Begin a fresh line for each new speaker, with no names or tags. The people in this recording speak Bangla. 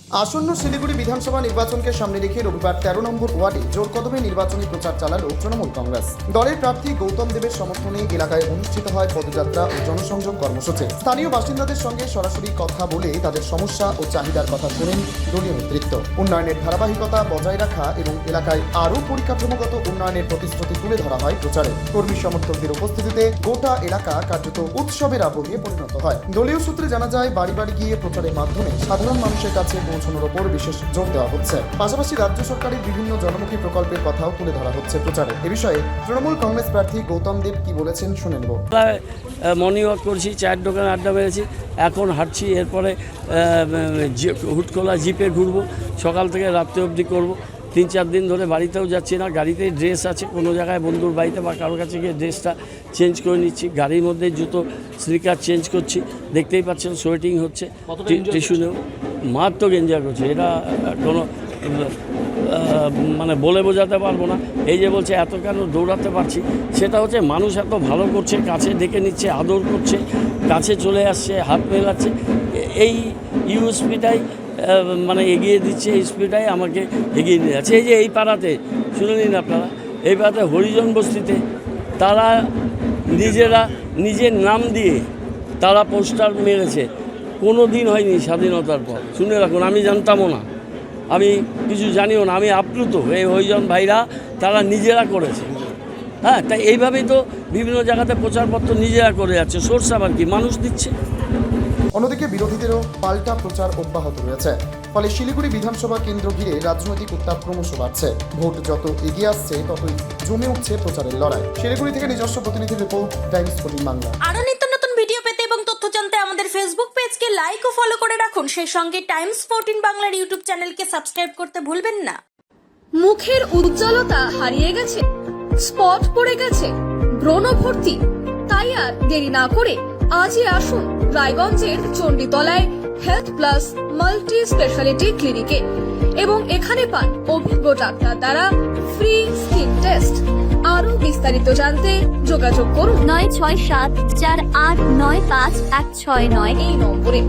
আসন্ন শিলিগুড়ি বিধানসভা নির্বাচনকে সামনে রেখে রবিবার ১৩ নম্বর ওয়ার্ডে জোর কদমে নির্বাচনী প্রচার চালালো তৃণমূল কংগ্রেস। দলের প্রার্থী গৌতম দেবের সমর্থনে এলাকায় অনুষ্ঠিত হয় পদযাত্রা ও জনসংযোগ কর্মসূচি। স্থানীয় বাসিন্দাদের সঙ্গে সরাসরি কথা বলে তাদের সমস্যা ও চাহিদার কথা শোনেন দলীয় নেতৃত্ব। উন্নয়নের ধারাবাহিকতা বজায় রাখা এবং এলাকায় আরও পরিকাঠামোগত উন্নয়নের প্রতিশ্রুতি তুলে ধরা হয় প্রচারে। কর্মী সমর্থকদের উপস্থিতিতে গোটা এলাকা কার্যত উৎসবের আবহে পরিণত হয়। দলীয় সূত্রে জানা যায়, বাড়ি বাড়ি গিয়ে প্রচারের মাধ্যমে সাধারণ মানুষের কাছে পৌঁছানোর ওপর বিশেষ জোর দেওয়া হচ্ছে। পাশাপাশি রাজ্য সরকারের বিভিন্ন জনমুখী প্রকল্পের কথাও তুলে ধরা হচ্ছে প্রচারে। এ বিষয়ে তৃণমূল কংগ্রেস প্রার্থী গৌতম দেব কি বলেছেন শুনে নেব।
মর্নিং ওয়াক করছি, চায়ের দোকানে আড্ডা মেরেছি, এখন হাঁটছি, এরপরে হুটখোলা জিপে ঘুরবো, সকাল থেকে রাত্রে অবধি করবো। ৩-৪ দিন ধরে বাড়িতেও যাচ্ছি না, গাড়িতেই ড্রেস আছে, কোনো জায়গায় বন্ধুর বাড়িতে বা কারোর কাছে গিয়ে ড্রেসটা চেঞ্জ করে নিচ্ছি, গাড়ির মধ্যে জুতো স্নিকার চেঞ্জ করছি, দেখতেই পাচ্ছেন সোয়েটিং হচ্ছে, টিস্যু নেব, মারাত্মক এনজয় করছে। এটা কোনো মানে বলে বোঝাতে পারবো না। এই যে বলছে এত কেন দৌড়াতে পারছি, সেটা হচ্ছে মানুষ এত ভালো করছে, কাছে ডেকে নিচ্ছে, আদর করছে, কাছে চলে আসছে, হাত মেলাচ্ছে, এই ইউএসপিটাই মানে এগিয়ে দিচ্ছে, এই স্পিডটাই আমাকে এগিয়ে নিয়ে যাচ্ছে। এই যে এই পাড়াতে শুনে নিন আপনারা, এই পাড়াতে হরিজন বস্তিতে তারা নিজেরা নিজের নাম দিয়ে তারা পোস্টার মেরেছে, কোনো দিন হয়নি স্বাধীনতার পর। শুনে রাখুন, আমি জানতামও না, আমি কিছু জানিও না, আমি আপ্লুত। এই হরিজন ভাইরা তারা নিজেরা করেছে। হ্যাঁ, তাই এইভাবেই তো বিভিন্ন জায়গাতে প্রচারপত্র নিজেরা করে যাচ্ছে, সোর্স আবার কি মানুষ দিচ্ছে।
অন্যদিকে বিরোধীদেরও পাল্টা প্রচার অব্যাহত রয়েছে। ফলে শিলিগুড়ি বিধানসভা কেন্দ্র ঘিরে রাজনৈতিক উত্তাপ ক্রমশ বাড়ছে। ভোট যত এগিয়ে আসছে ততই জমে উঠছে প্রচারের লড়াই। শিলিগুড়ি থেকে নিজস্ব প্রতিনিধির রিপোর্ট, টাইমস 14 বাংলা।
আরো নিত্য নতুন ভিডিও পেতে এবং তথ্য জানতে আমাদের ফেসবুক পেজকে লাইক ও ফলো করে রাখুন। সেই সঙ্গে টাইমস 14 বাংলার ইউটিউব চ্যানেলকে সাবস্ক্রাইব করতে ভুলবেন না।
মুখের উজ্জ্বলতা হারিয়ে গেছে, স্পট পড়ে গেছে, ব্রণ ভর্তি, তাই আর দেরি না করে আজই আসুন রায়গঞ্জের চণ্ডীতলায় হেলথ প্লাস মাল্টি স্পেশালিটি ক্লিনিকে এবং এখানে পান অভিজ্ঞ ডাক্তার দ্বারা ফ্রি স্কিন টেস্ট। আরো বিস্তারিত জানতে যোগাযোগ করুন
96748956169
এই নম্বরে।